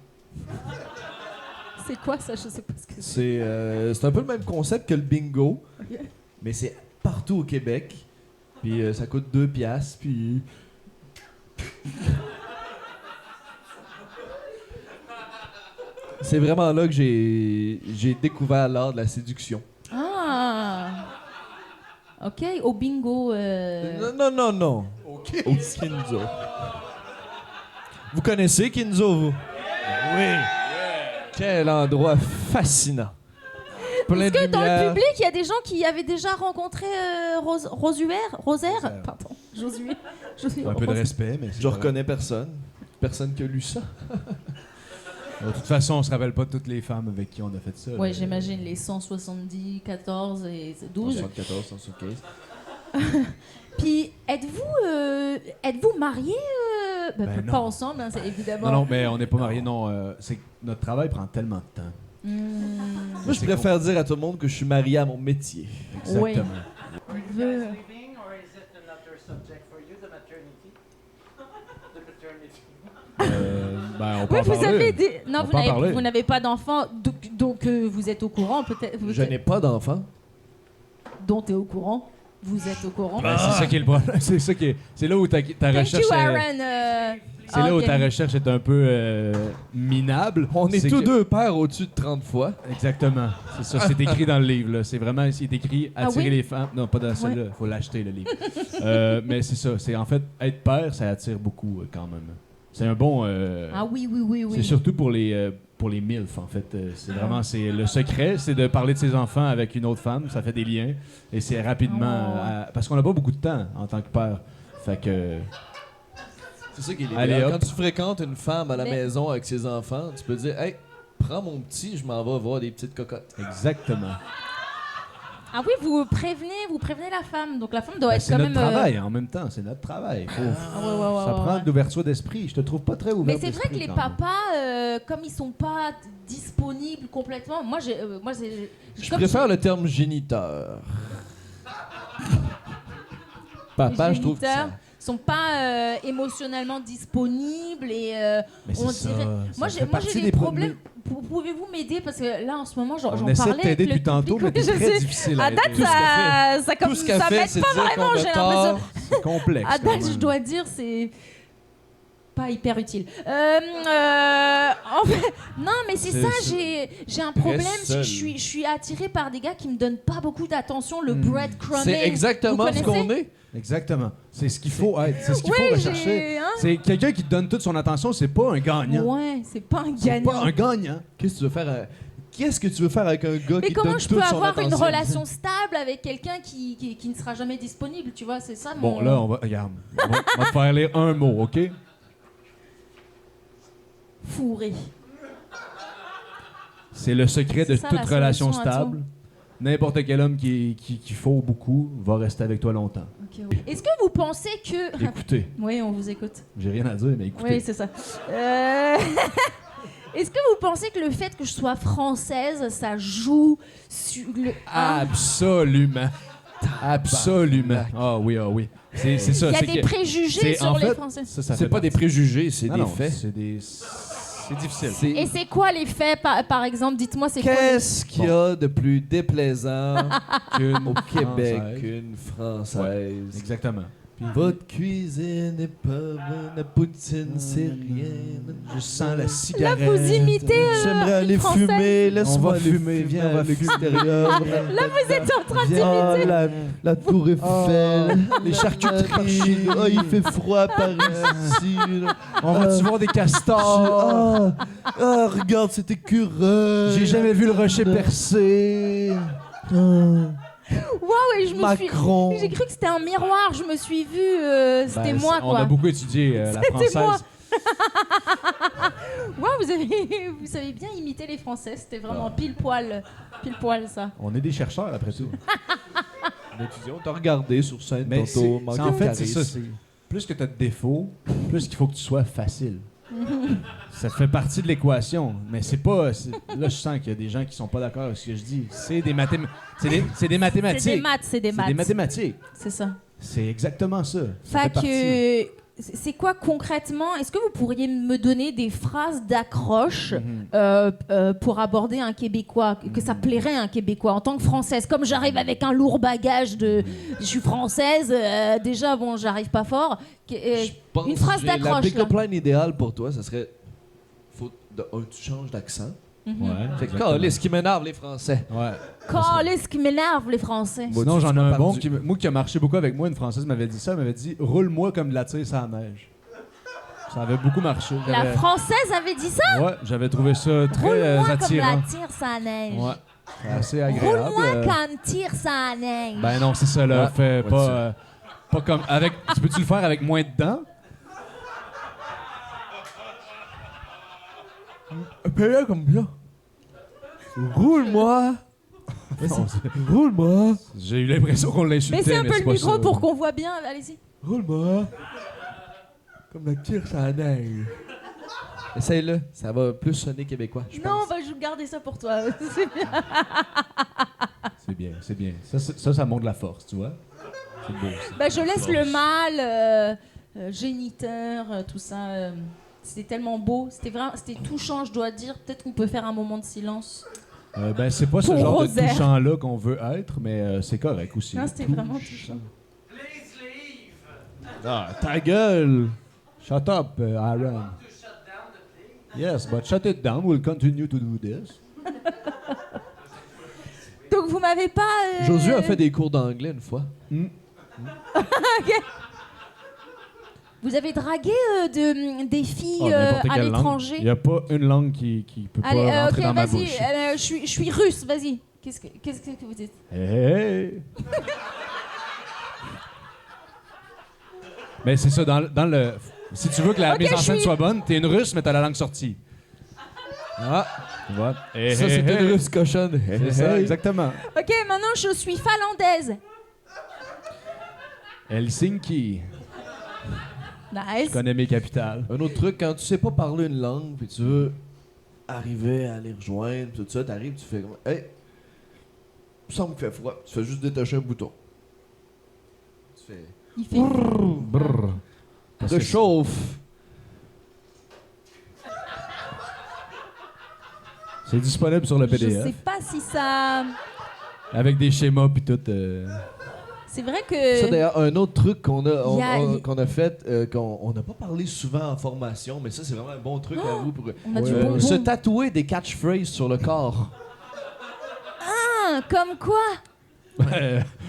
C'est quoi ça? Je sais pas ce que c'est. C'est un peu le même concept que le bingo, Ok. mais c'est partout au Québec. Puis ça coûte 2 piastres, puis... C'est vraiment là que j'ai découvert l'art de la séduction. Ah! Ok, au bingo. Non. Au Kinzo. Vous connaissez Kinzo, vous? Oui. Quel endroit fascinant. Plein Est-ce de que dans le lumière. public, il y a des gens qui avaient déjà rencontré Rosaire? Pardon, Josué. Un peu de respect, mais c'est Je pas reconnais personne. Personne qui a lu ça. grave. De toute façon, on se rappelle pas de toutes les femmes avec qui on a fait ça. Ouais, là. j'imagine les 170, 14 et 12. 174, 175. Puis, êtes-vous marié, Ben pas non. ensemble, hein, c'est évidemment. Non, mais on n'est pas mariés, non. C'est que notre travail prend tellement de temps. Moi, je préfère dire à tout le monde que je suis marié à mon métier. Exactement. Veut- Leaving, or is it another subject for you, the maternity? The paternity. Ben, on peut Oui, en vous parler. avez des... Non, On peut en parler. vous n'avez pas d'enfant, donc vous êtes au courant, peut-être. Je n'ai pas d'enfant. Dont tu es au courant. Vous êtes au courant. Ben, c'est ça qui est le problème. C'est ça qui est. C'est là où ta Thank recherche. you, est- Aaron. C'est là où ok. ta recherche est un peu minable. On est C'est tous que- deux pères au-dessus de 30 fois. Exactement. C'est ça. C'est écrit dans le livre. Là. C'est vraiment c'est écrit Ah attirer oui? les femmes. Non, pas dans celui-là. Il faut l'acheter le livre. Mais c'est ça. C'est en fait être père, ça attire beaucoup quand même. C'est un bon. Ah oui. C'est surtout pour les MILF, en fait. C'est vraiment le secret, c'est de parler de ses enfants avec une autre femme. Ça fait des liens. Et c'est rapidement. Parce qu'on n'a pas beaucoup de temps en tant que père. Fait que. C'est ça qui est Allez, l'idéal. hop. Quand tu fréquentes une femme à la Mais- maison avec ses enfants, tu peux dire « Hey, prends mon petit, je m'en vais voir des petites cocottes. Exactement. Ah oui, vous prévenez la femme. Donc la femme doit Ben, être c'est quand notre même. travail en même temps. C'est notre travail. Ah ouais, Ça prend ouais. de l'ouverture d'esprit. Je te trouve pas très ouvert. Mais c'est vrai que d'esprit, les quand même. papas, comme ils sont pas disponibles complètement, moi c'est. Je comme préfère le terme géniteur. Papa, les je trouve que ça... géniteurs sont pas émotionnellement disponibles et Mais c'est on ça, dirait. ça Moi fait j'ai partie des des problèmes. Pouvez-vous m'aider parce que là en ce moment j'en On parlais. essaie de t'aider avec le depuis tantôt, mais public. t'es Je très sais. difficile à À date aider. ça Tout ce qu'elle ça fait, m'aide c'est pas dire vraiment. qu'on J'ai a l'impression. tort. C'est complexe. À quand date, même. je dois dire, c'est pas hyper utile. En fait, non, mais c'est C'est- ça, c'est- j'ai un problème. seul. Je suis attirée par des gars qui me donnent pas beaucoup d'attention, le breadcrumbing. C'est exactement Vous ce connaissez? qu'on est. Exactement. C'est ce qu'il faut être. C'est ce qu'il Oui, faut rechercher. hein? C'est quelqu'un qui te donne toute son attention, c'est pas un gagnant. Ouais, c'est pas un C'est gagnant. pas un gagnant. Qu'est-ce que tu veux faire avec un gars Mais qui te comment donne je toute peux son avoir une attention? relation stable avec quelqu'un qui ne sera jamais disponible, tu vois, c'est ça mon... Bon, là, regarde. On va te faire lire un mot, OK? Fourré. C'est le secret de C'est ça, toute la relation solution à stable. N'importe quel homme qui faut beaucoup va rester avec toi longtemps. Ok, oui. Est-ce que vous pensez que... Écoutez, Oui, on vous écoute. j'ai rien à dire, mais écoutez. Oui, c'est ça. Est-ce que vous pensez que le fait que je sois française, ça joue sur le... Absolument. Absolument. Ah oui. C'est ça. Il y a c'est des que- préjugés c'est- sur en les fait, Français. ça C'est fait pas des partie- préjugés, c'est Non, des non, faits. C'est difficile. Et c'est quoi les faits, par exemple? Dites-moi, c'est quoi les... Qu'est-ce qu'il y a de plus déplaisant Qu'une au Québec Française. qu'une Française? Exactement. Votre cuisine est pas bonne, la poutine c'est rien. Je sens la Là, cigarette. vous imitez J'aimerais aller Française. fumer, laisse-moi On va aller fumer, viens, on va à l'extérieur. Là, vous êtes en train Ah, d'imiter... la tour Eiffel, les charcuteries. Oh, il fait froid par ici. là. On va-tu voir des castors? Regarde cet écureuil. J'ai jamais vu le rocher percé. Waouh, et je me Macron. suis... J'ai cru que c'était un miroir, je me suis vue... c'était Ben, moi, On quoi. a beaucoup étudié la C'était française. moi. Waouh, vous savez bien imiter les Français, c'était vraiment pile poil ça. On est des chercheurs, après tout. On étudie, on t'a regardé sur scène Mais tantôt, c'est manqué en de fait, c'est ça. charisme. Plus que tu as de défauts, plus qu'il faut que tu sois facile. Ça fait partie de l'équation. Mais c'est pas... Là, je sens qu'il y a des gens qui sont pas d'accord avec ce que je dis. C'est des mathématiques. C'est des mathématiques. C'est des maths, c'est des C'est maths. des mathématiques. C'est ça. C'est exactement ça. Ça Fait fait partie. que... C'est quoi concrètement? Est-ce que vous pourriez me donner des phrases d'accroche pour aborder un Québécois, que ça plairait à un Québécois en tant que Française? Comme j'arrive avec un lourd bagage de... Je suis Française, déjà, bon, j'arrive pas fort. Je pense Une phrase que la d'accroche, pick-up là. line idéale pour toi, ça serait... Faut tu changes d'accent. Ouais. Fait que, exactement. calisse, qui m'énerve les Français. Ouais. Calisse qui m'énerve, les Français. Sinon, j'en ai un bon perdu. qui a marché beaucoup avec moi. Une Française m'avait dit ça. Elle m'avait dit « Roule-moi comme de la tire sans neige ». Ça avait beaucoup marché. La Française avait dit ça? Ouais, j'avais trouvé ça très Roule-moi comme attirant. la tire sa neige. Ouais, c'est assez agréable. Roule-moi comme tire sa neige. Ben non, c'est ça, là. Ouais, Fais ouais, pas, pas comme... avec. Tu peux-tu le faire avec moins de dents? Fais-le comme ça. Roule-moi. Non, Roule-moi. j'ai eu l'impression qu'on l'insultait, Baissez un peu le c'est pas micro ça. pour qu'on voit bien. Allez-y. Roule-moi. Comme la tire sa neige. Essaye-le, ça va plus sonner québécois, je Non, pense. bah, je vais garder ça pour toi. C'est bien. C'est bien, c'est bien. Ça montre la force, tu vois. C'est beau, ça. Bah, je laisse le mâle, géniteur, tout ça. C'était tellement beau. C'était touchant, je dois dire. Peut-être qu'on peut faire un moment de silence. Ben, c'est pas ce Pour genre Rosaire. de touchant-là qu'on veut être, mais c'est correct aussi. Non, c'était vraiment touchant. Please leave. Ah, ta gueule! Shut up, Aaron. To shut down the thing. Yes, but shut it down. We'll continue to do this. Donc, vous m'avez pas... Josué a fait des cours d'anglais une fois. Vous avez dragué des filles Oh, n'importe à quelle langue. l'étranger? Il n'y a pas une langue qui peut Allez, pas rentrer ok, dans ma vas-y. bouche. Je suis russe, vas-y. Qu'est-ce que vous dites? Hey! Mais c'est ça, dans le... Si tu veux que la Ok, mise en je scène suis- soit bonne, t'es une russe, mais t'as la langue sortie. Ah, Tu vois? ça c'était une russe cochonne. C'est ça, exactement. Ok, maintenant je suis finlandaise. Helsinki. Nice. Je connais mes capitales. Un autre truc, quand tu sais pas parler une langue, puis tu veux arriver à les rejoindre, tout ça, t'arrives, tu fais comme hey, il me semble qu'il fait froid. Tu fais juste détacher un bouton. Tu fais Il fait... Brrr. Parce que réchauffe. c'est disponible sur le Je PDF. sais pas si ça... Avec des schémas puis tout. C'est vrai que... Ça d'ailleurs, un autre truc qu'on a, Il y a- qu'on a fait, qu'on n'a pas parlé souvent en formation, mais ça c'est vraiment un bon truc à vous pour On a du bonbon. se tatouer des catchphrases sur le corps. Ah, comme quoi?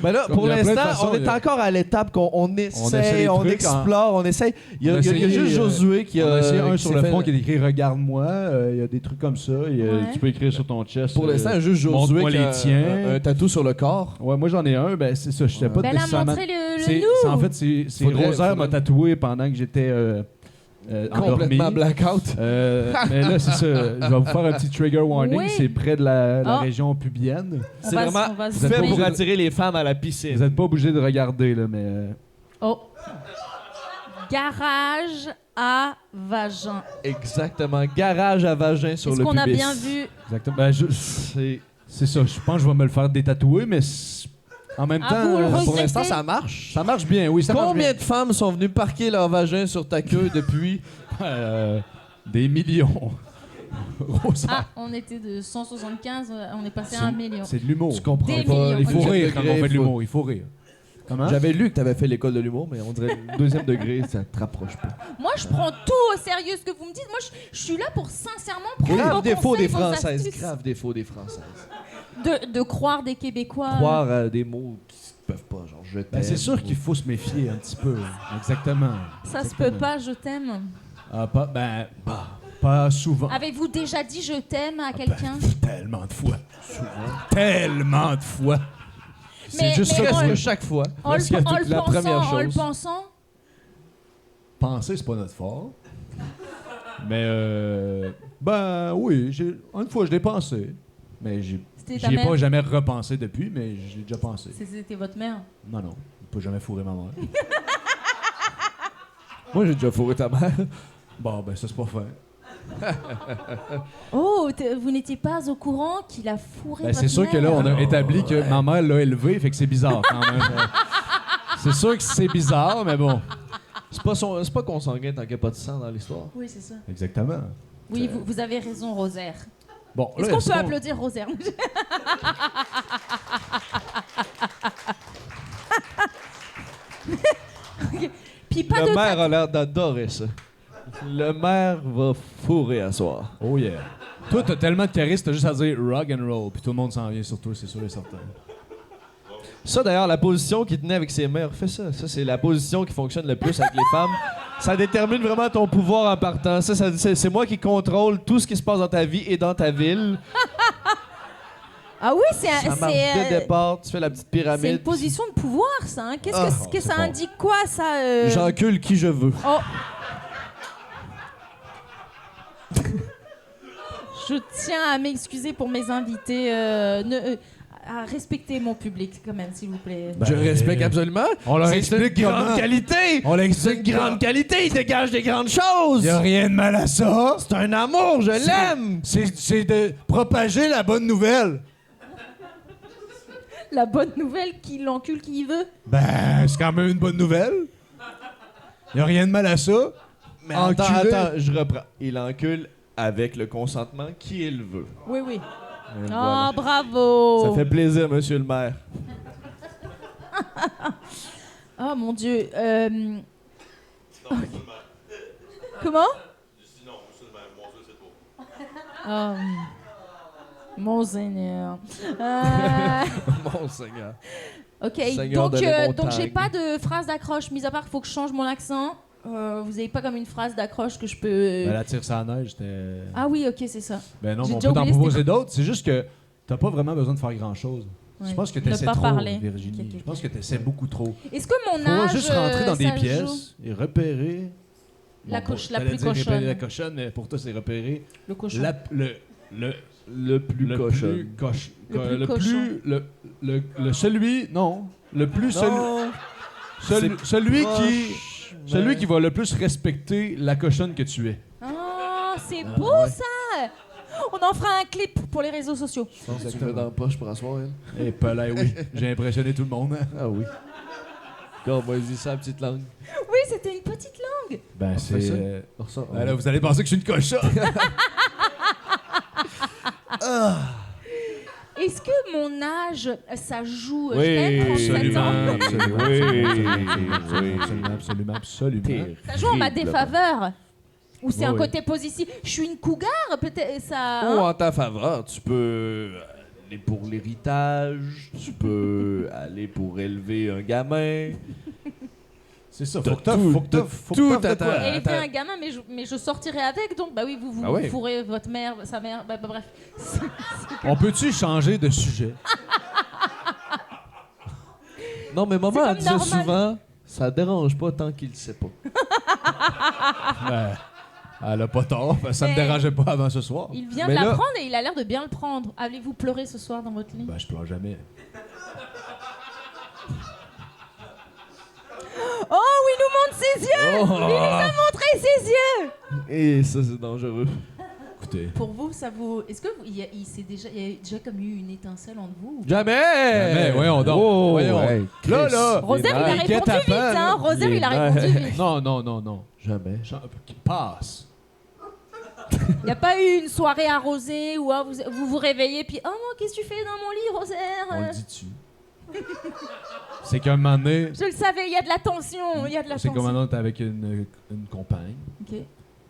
Ben là, Comme pour il y a plein de l'instant, façons, on est il y a- encore à l'étape qu'on essaie essaie, des on trucs explore, on essaye. Il y a, On a il y a essayé, juste Josué qui On a a essayé un qui sur s'est le fait- front qui est écrit « Regarde-moi ». Il y a des trucs comme ça. Ouais. Tu peux écrire sur ton chest. Pour l'instant, juste Josué montre-moi qui a les tiens. un tatou sur le corps. Ouais, moi j'en ai un. Ben c'est ça. Je sais pas Ben là, nécessairement... montrez le C'est- nous. En fait, c'est Faudrait- Rosaire m'a tatoué pendant que j'étais Complètement endormi. blackout. Mais là, c'est ça. Je vais vous faire un petit trigger warning. Oui. C'est près de la Ah. région pubienne. On C'est va- vraiment on va se Vous êtes pas zoomer. obligé de- attirer les femmes à la Vous piscine. n'êtes pas obligé de regarder, là, mais... Oh. Garage à vagin. Exactement. Garage à vagin sur Est-ce le qu'on pubis. a bien vu? Exactement. Ben, c'est ça. Je pense que je vais me le faire détatouer, mais en même Ah, temps... vous le pour regrettez? Pour l'instant, ça marche. ça marche bien, oui. Ça marche Combien bien. de femmes sont venues parquer leur vagin sur ta queue depuis? Des millions. Rosaire. Ah, on était de 175, on est passé à 1 million. C'est de l'humour. Tu comprends Des pas. millions. Il faut Ok. rire quand on fait de Faut- l'humour. Il faut rire. Comment? J'avais lu que t'avais fait l'école de l'humour, mais on dirait le deuxième degré, ça te rapproche pas. Moi, je prends tout au sérieux ce que vous me dites. Moi, je suis là pour sincèrement prendre Grave vos défaut conseils, des vos Françaises. astuces. Grave défaut des Françaises. De croire des Québécois. Croire à des mots qui se peuvent pas, genre je t'aime. Ben, c'est sûr qu'il faut se méfier un petit peu. Exactement. Ça se peut pas, je t'aime. Ah, pas souvent. Avez-vous déjà dit je t'aime à quelqu'un? Tellement de fois. Tellement de fois. Mais- C'est juste mais ça on- que Presque chaque fois. En le, Parce qu'il y a en toute le la première pensant, en le chose. pensant. penser, c'est pas notre fort. Mais ben oui, une fois je l'ai pensé. Mais j'y C'était ta ai mère? pas jamais repensé depuis, mais j'ai déjà pensé. C'était votre mère? Non, non. Je peux jamais fourrer ma mère. Moi, j'ai déjà fourré ta mère. Bon, ben ça, c'est pas fait. Oh, vous n'étiez pas au courant qu'il a fourré Ben, votre c'est sûr que là, on a établi que ma mère l'a élevé, fait que c'est bizarre quand même. C'est sûr que c'est bizarre, mais bon. C'est pas consanguin tant qu'il n'y a pas de sang dans l'histoire. Oui, c'est ça. Exactement. Oui, vous avez raison, Rosaire. Bon, Est-ce là, qu'on peut applaudir Rosaire? Ok. Puis pas Le de maire a l'air d'adorer ça. Le maire va fourrer à soir. Oh yeah. Toi, t'as tellement de charisme, t'as juste à dire rock and roll, puis tout le monde s'en vient sur toi, c'est sûr et certain. Ça, d'ailleurs, la position qui tenait avec ses mères, fais ça. Ça, c'est la position qui fonctionne le plus avec les femmes. Ça détermine vraiment ton pouvoir en partant. C'est moi qui contrôle tout ce qui se passe dans ta vie et dans ta ville. Ah oui, c'est Ça marche dès départ. Tu fais la petite c'est une pyramide. position de pouvoir, ça. Hein? Qu'est-ce Ah, que c'est ça fort. indique quoi, ça J'encule qui je veux. Oh. Je tiens à m'excuser pour mes invités. à respecter mon public, quand même, s'il vous plaît. Je respecte absolument. On leur C'est explique une grande comment. qualité. On leur C'est une explique grande qualité. Il dégage des grandes choses. Y a rien de mal à ça. C'est un amour. Je l'aime. C'est de propager la bonne nouvelle. La bonne nouvelle, qu'il l'encule qui veut. Ben, c'est quand même une bonne nouvelle. Y a rien de mal à ça. Mais Enculé. attends, je reprends. Il encule avec le consentement qu'il veut. Oui, oui. Et Ah, voilà. bravo! Ça fait plaisir, monsieur le maire. Oh mon Dieu. Comment? Oh, mon Seigneur. Mon Seigneur. Ok, Seigneur donc, de les donc j'ai montagnes. pas de phrase d'accroche, mis à part qu'il faut que je change mon accent. Vous avez pas comme une phrase d'accroche que je peux. Ben, la tire ça neige, c'était. Ah oui, ok, c'est ça. Ben non, J'ai mais on déjà peut t'en oublié, proposer d'autres. C'est juste que t'as pas vraiment besoin de faire grand-chose. Ouais. Je pense que Ne t'essaies pas trop, parler. Virginie. Ok, ok, Je pense ok. que t'essaies beaucoup trop. Est-ce que mon Faut âge. juste rentrer dans des ça joue? pièces et repérer. La Bon, couche la t'allais plus dire repérer cochonne. la cochonne, mais pour toi, c'est repérer Le cochon. Le plus cochon. Le plus cochon. Celui qui va le plus respecter la cochonne que tu es. Ah, c'est beau ça! On en fera un clip pour les réseaux sociaux. Tu veux dans la poche pour asseoir, elle? Et pas là, oui. J'ai impressionné tout le monde. Ah oui. Go, vas-y, ça, petite langue. Oui, c'était une petite langue. Ben, fait ça? c'est. On ressort. Ben là, vous allez penser que je suis une cochonne. Est-ce que mon âge, ça joue? Oui, J'ai quand même 37 ans. Absolument. Ça joue en ma défaveur. Ou c'est un Oui. côté positif. Je suis une cougar, peut-être ça. Ou hein? en ta faveur, tu peux aller pour l'héritage, tu peux aller pour élever un gamin. C'est ça, T'as faut que t'offres, tout- faut que t'as t'offres, faut tout que t'offres de à ta- quoi. Et attends. fait un gamin, mais je sortirai avec, donc bah oui, vous Ah oui. fourrez votre mère, sa mère, bah, bref. On peut-tu changer de sujet? Non, mais maman, C'est elle comme disait normal. souvent, ça dérange pas tant qu'il le sait pas. Ben, elle a pas tort, ben, ça me Mais- dérangeait pas avant ce soir. Il vient Mais de là- l'apprendre et il a l'air de bien le prendre. Allez-vous pleurer ce soir dans votre lit? Ben, je pleure jamais. Oh, il nous montre ses yeux! Oh. Il nous a montré ses yeux! Et ça, c'est dangereux. Écoutez. Pour vous, ça vous. Est-ce que il y a déjà comme eu une étincelle entre vous? Jamais! Jamais, voyons donc. Oh, Voyons. hey, Là, Chris. là. Rosaire, il a nerfs. répondu Inquiète à vite, peine, hein! là. Rosaire, il a Les répondu nerfs. vite. Non. Jamais. Passe. Il n'y a pas eu une soirée arrosée où ah, vous réveillez puis oh non, qu'est-ce que tu fais dans mon lit, On Rosaire? le dit-tu. C'est qu'un moment donné, Je le savais, il y a de la tension, il y a de la c'est qu'un moment tension. donné, t'es avec une compagne, Ok.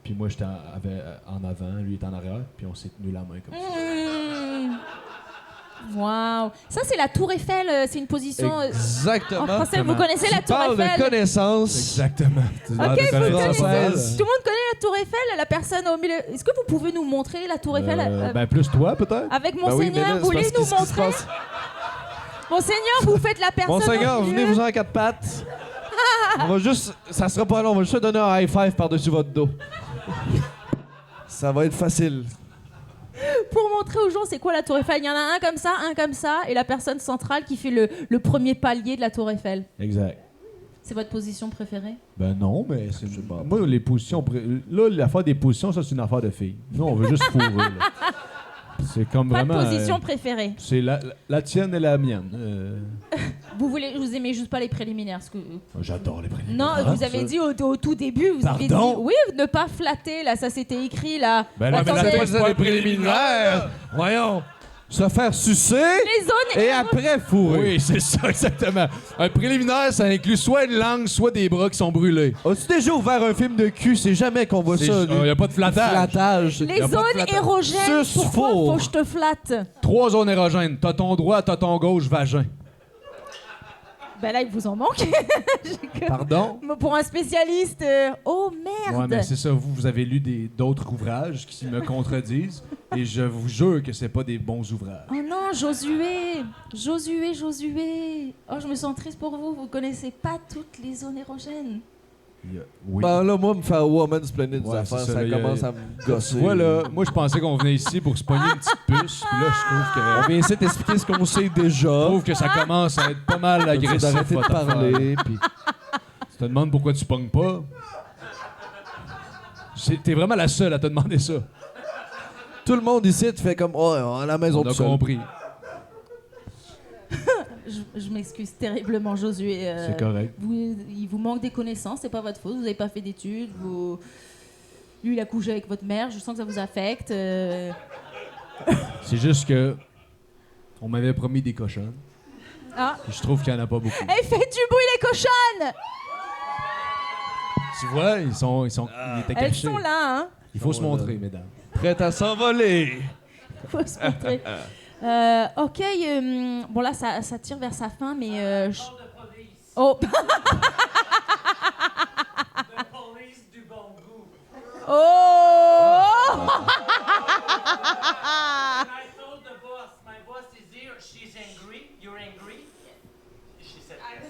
puis moi j'étais en avant, lui était en arrière, puis on s'est tenu la main comme ça. Waouh. Ça, c'est la Tour Eiffel, c'est une position. Exactement. En français, vous connaissez la Tu Tour parles de Eiffel? connaissance. Exactement. Tu Ok, l'air de vous connaître ça connaissez. pas mal. Tout le monde connaît la Tour Eiffel, la personne au milieu. Est-ce que vous pouvez nous montrer la Tour Eiffel Ben plus toi peut-être. avec Ben oui, mais Monseigneur? là, Vous c'est voulez parce nous qu'est-ce qui se montrer? passe? Monseigneur, vous faites la personne. Monseigneur, au milieu. venez-vous en quatre pattes. On va juste. Ça sera pas long, on va juste se donner un high five par-dessus votre dos. Ça va être facile. Pour montrer aux gens c'est quoi la Tour Eiffel. Il y en a un comme ça, et la personne centrale qui fait le premier palier de la Tour Eiffel. Exact. C'est votre position préférée? Ben non, mais c'est Je sais pas. moi les positions là l'affaire des positions ça c'est une affaire de filles. Nous on veut juste fourrer. Là. C'est comme Pas de vraiment position préférée. c'est la tienne et la mienne. Vous aimez juste pas les préliminaires. Parce que, J'adore les préliminaires. non, vous avez dit au tout début, vous avez dit Pardon? oui, ne pas flatter, là, ça s'était écrit là. Ben là, mais Attendez, la C'est pas les préliminaires. Voyons. Se faire sucer les zones et après fourrer. Oui, c'est ça exactement. Un préliminaire ça inclut soit une langue, soit des bras qui sont brûlés. As-tu déjà ouvert un film de cul? C'est jamais qu'on voit ça. Il y a pas de flattage. Flattage. les y a pas de zones flattage. érogènes, Sus, pourquoi four. faut que je te flatte? 3 zones érogènes. T'as ton droit, t'as ton gauche, vagin. Ben là, il vous en manque. Pardon? Pour un spécialiste, oh merde! Ouais, mais c'est ça. Vous avez lu d'autres ouvrages qui me contredisent et je vous jure que c'est pas des bons ouvrages. Oh non, Josué! Oh, je me sens triste pour vous. Vous connaissez pas toutes les zones érogènes. Oui. Ben là, moi, me faire woman's planning des Ouais, affaires, c'est ça ça, là, commence y a- à me gosser. Tu vois, là, moi, je pensais qu'on venait ici pour se pogner une petite puce, puis là, On vient essayer d'expliquer ce qu'on sait déjà. je trouve que ça commence à être pas mal agressif. D'arrêter de votre affaire. parler, puis... Tu te demandes pourquoi tu pognes pas. T'es vraiment la seule à te demander ça. Tout le monde ici te fait comme, oh, à la maison On tout a seul. compris. Je m'excuse terriblement, Josué. C'est correct. Il vous manque des connaissances, c'est pas votre faute, vous n'avez pas fait d'études, lui il a couché avec votre mère, je sens que ça vous affecte. C'est juste que on m'avait promis des cochonnes. Ah. Et je trouve qu'il n'y en a pas beaucoup. Hey, faites du bruit les cochonnes! Tu vois, ils étaient Elles cachés. sont là, hein? Il faut se montrer, mesdames. Prête à s'envoler. Faut se montrer. Ok, bon là ça tire vers sa fin, mais... Oh! The police du bon goût. Oh! I told the boss, my boss is here, she's angry, you're angry? She said yes.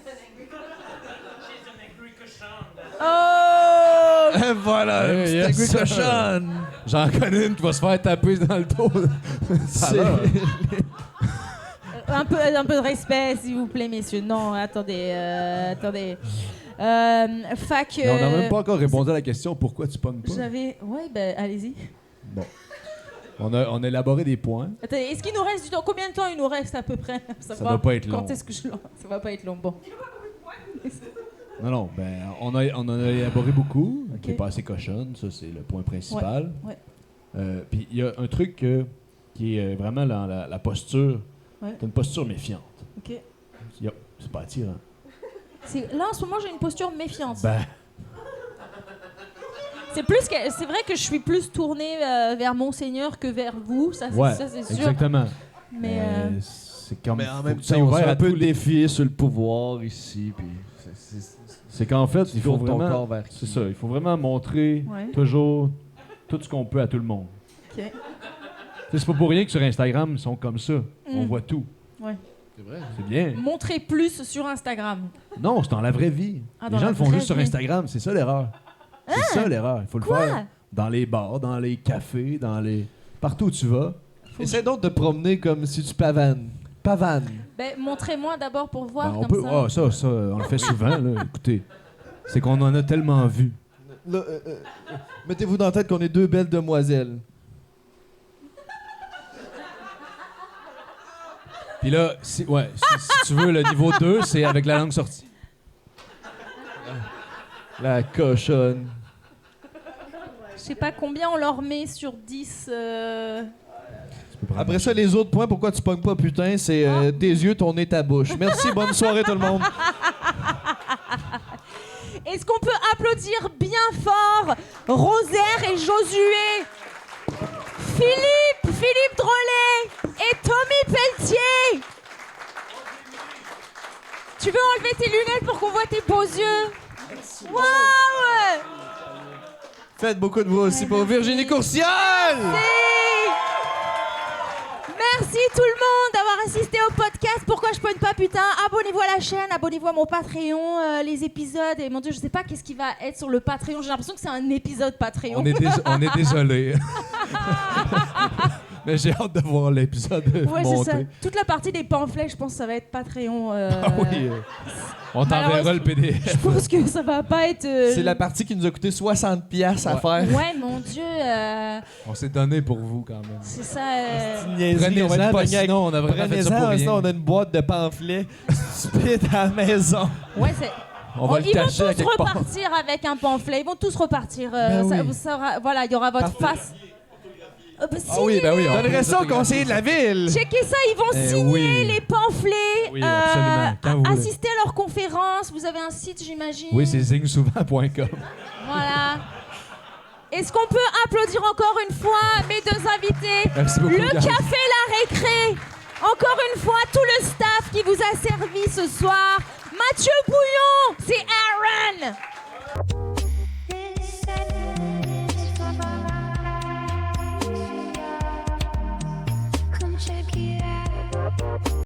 She's an angry cochon. Oh! Et voilà, Hey, une petite yes, aiguille sir. cochonne. J'en connais une qui va se faire taper dans le dos. C'est- Un peu de respect, s'il vous plaît, messieurs. Non, attendez, attendez. Fac... Mais on n'a même pas encore répondu à la question pourquoi tu pognes pas. J'avais... Ouais, ben allez-y. Bon. On a élaboré des points. Attendez, est-ce qu'il nous reste du temps? Combien de temps il nous reste à peu près? Ça doit pas être long. Quand est-ce que je... Ça va pas être long, bon. Non, ben, on en a élaboré beaucoup. Ok. T'es pas assez cochonne, ça, c'est le point principal. Ouais. Puis il y a un truc qui est vraiment dans la posture. Ouais. T'as une posture méfiante. Ok. C'est pas attirant. Là, en ce moment, j'ai une posture méfiante. Ben, C'est vrai que je suis plus tournée vers Monseigneur que vers vous, ça, ouais, ça c'est sûr. exactement. Mais c'est comme... Mais en faut même que tu sois temps, on ouvert s'est à un peu tous les- défié sur le pouvoir ici, puis C'est qu'en fait, il faut tournes ton vraiment... corps vers qui? C'est ça, il faut vraiment montrer Ouais. toujours tout ce qu'on peut à tout le monde. Ok. C'est pas pour rien que sur Instagram, ils sont comme ça. On voit tout. Ouais. C'est vrai. C'est bien. Montrer plus sur Instagram. Non, c'est dans la vraie vie. Ah, Les dans gens la le font vraie juste sur vie. Instagram. C'est ça l'erreur. C'est ça l'erreur. Il faut le Quoi? faire dans les bars, dans les cafés, partout où tu vas. Essaie donc de te promener comme si tu pavanes. Pavane. Ben, montrez-moi d'abord pour voir Ben, on comme peut. ça. Ah, ça, on le fait souvent. Là. Écoutez, c'est qu'on en a tellement vu. Là, mettez-vous dans la tête qu'on est deux belles demoiselles. Puis là, si tu veux, le niveau 2, c'est avec la langue sortie. La cochonne. Je sais pas combien on leur met sur 10. Tu peux prendre Après la- ça, les autres points, pourquoi tu pognes pas, putain, c'est tes yeux, ton nez, ta bouche. Merci, bonne soirée tout le monde. Est-ce qu'on peut applaudir bien fort Rosaire et Josué, Philippe Drolet et Tommy Pelletier? Tu veux enlever tes lunettes pour qu'on voit tes beaux yeux? Waouh! Faites beaucoup de voix aussi pour Virginie Courcial! Merci tout le monde d'avoir assisté au podcast Pourquoi je pogne pas putain. Abonnez-vous à la chaîne, abonnez-vous à mon Patreon, les épisodes. Et mon Dieu, je sais pas qu'est-ce qui va être sur le Patreon. J'ai l'impression que c'est un épisode Patreon. On est désolé. Mais j'ai hâte de voir l'épisode Ouais, c'est ça. monter. Toute la partie des pamphlets, je pense que ça va être Patreon. Ah oui. On t'enverra le PDF. Je pense que ça va pas être. C'est la partie qui nous a coûté 60$ à Ouais. faire. Ouais, mon Dieu. On s'est donné pour vous quand même. C'est ça. Niaiserie, on va être Prenez-en, pogné avec- sinon on a vraiment fait ça pour Prenez-en, sinon rien. on a une boîte de pamphlets stupides à la maison. Ouais, c'est. On va le Ils vont cacher à tous quelque part. repartir avec un pamphlet. Ils vont tous repartir. Ben oui. Voilà, il y aura votre Parfait. face. Ah oui, ben oui. on Donnerais peut ça au s'autographier. conseiller de la ville. Checkez ça, ils vont signer oui. les pamphlets. Oui, absolument. Quand vous voulez. Assistez à leurs conférences. Vous avez un site, j'imagine. Oui, c'est zingsouvent.com. Voilà. Est-ce qu'on peut applaudir encore une fois mes deux invités? Merci beaucoup. Le Yann. café La Récré. Encore une fois, tout le staff qui vous a servi ce soir. Mathieu Bouillon,